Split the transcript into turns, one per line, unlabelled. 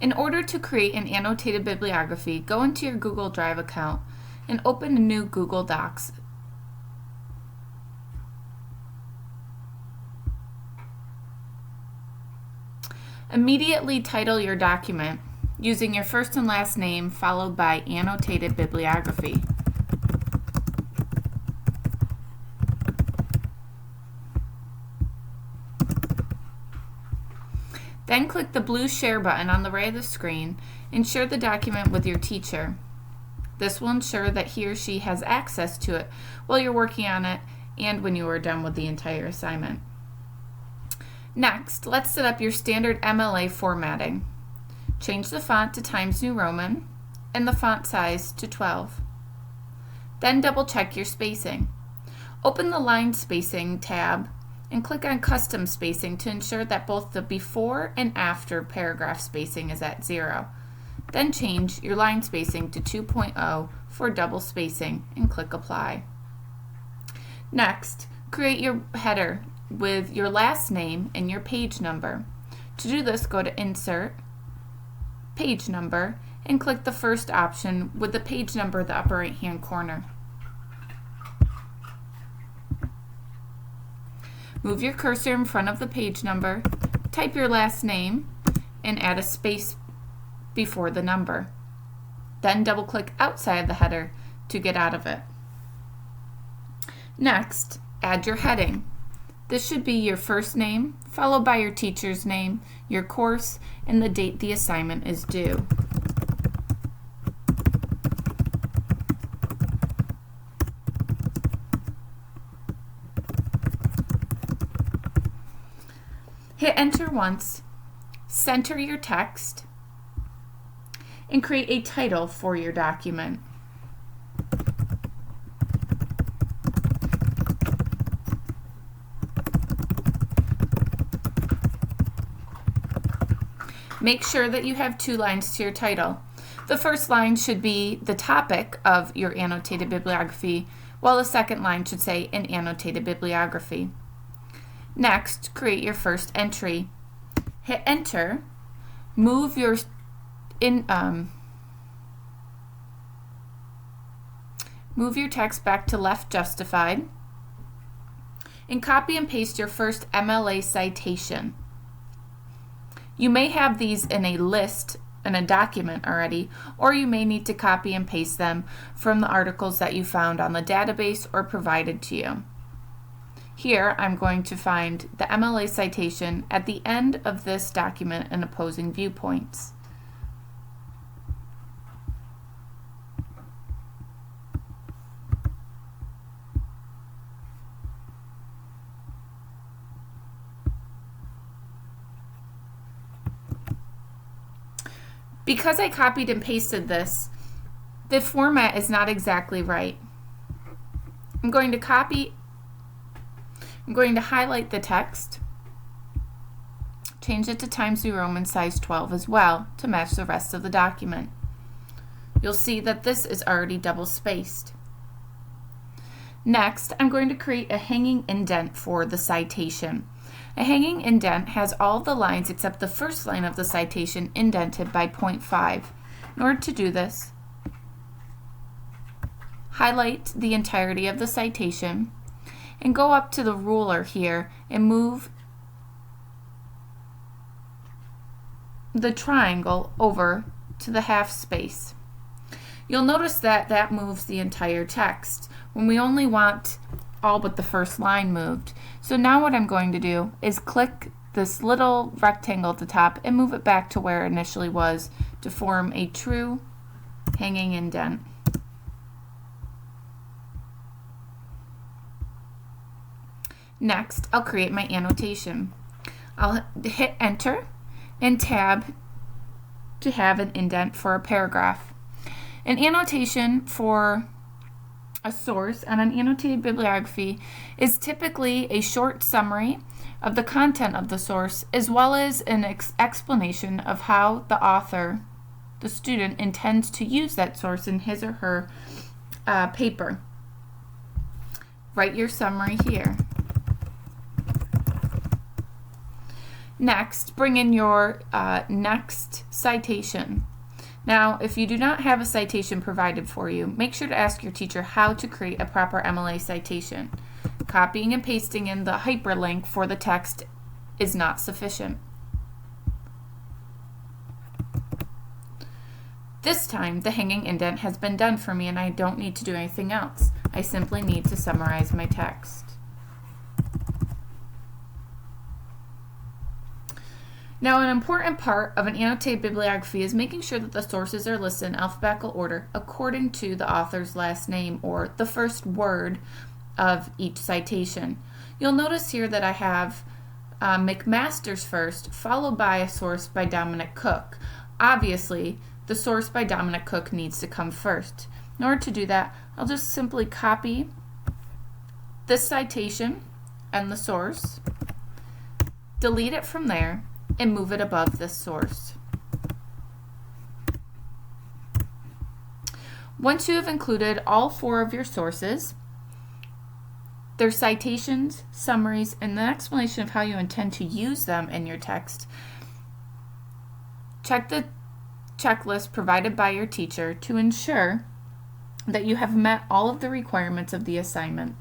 In order to create an annotated bibliography, go into your Google Drive account and open a new Google Docs. Immediately title your document using your first and last name followed by annotated bibliography. Then click the blue Share button on the right of the screen and share the document with your teacher. This will ensure that he or she has access to it while you're working on it and when you are done with the entire assignment. Next, let's set up your standard MLA formatting. Change the font to Times New Roman and the font size to 12. Then double check your spacing. Open the line spacing tab and click on custom spacing to ensure that both the before and after paragraph spacing is at 0. Then change your line spacing to 2.0 for double spacing and click apply. Next, create your header with your last name and your page number. To do this, go to Insert, Page Number, and click the first option with the page number in the upper right hand corner. Move your cursor in front of the page number, type your last name, and add a space before the number. Then double click outside the header to get out of it. Next, add your heading. This should be your first name, followed by your teacher's name, your course, and the date the assignment is due. Hit enter once, center your text, and create a title for your document. Make sure that you have 2 lines to your title. The first line should be the topic of your annotated bibliography, while the second line should say an annotated bibliography. Next, create your first entry. Hit enter, move your text back to left justified, and copy and paste your first MLA citation. You may have these in a list in a document already, or you may need to copy and paste them from the articles that you found on the database or provided to you. Here, I'm going to find the MLA citation at the end of this document in opposing viewpoints. Because I copied and pasted this, the format is not exactly right. I'm going to highlight the text, change it to Times New Roman size 12 as well to match the rest of the document. You'll see that this is already double spaced. Next, I'm going to create a hanging indent for the citation. A hanging indent has all the lines except the first line of the citation indented by 0.5. In order to do this, highlight the entirety of the citation and go up to the ruler here and move the triangle over to the half space. You'll notice that that moves the entire text when we only want all but the first line moved. So now what I'm going to do is click this little rectangle at the top and move it back to where it initially was to form a true hanging indent. Next, I'll create my annotation. I'll hit enter and tab to have an indent for a paragraph. An annotation for a source and an annotated bibliography is typically a short summary of the content of the source as well as an explanation of how the author, the student, intends to use that source in his or her paper. Write your summary here. Next, bring in your next citation. Now, if you do not have a citation provided for you, make sure to ask your teacher how to create a proper MLA citation. Copying and pasting in the hyperlink for the text is not sufficient. This time, the hanging indent has been done for me and I don't need to do anything else. I simply need to summarize my text. Now, an important part of an annotated bibliography is making sure that the sources are listed in alphabetical order according to the author's last name or the first word of each citation. You'll notice here that I have McMaster's first, followed by a source by Dominic Cook. Obviously, the source by Dominic Cook needs to come first. In order to do that, I'll just simply copy this citation and the source, delete it from there, and move it above this source. Once you have included all 4 of your sources, their citations, summaries, and an explanation of how you intend to use them in your text, check the checklist provided by your teacher to ensure that you have met all of the requirements of the assignment.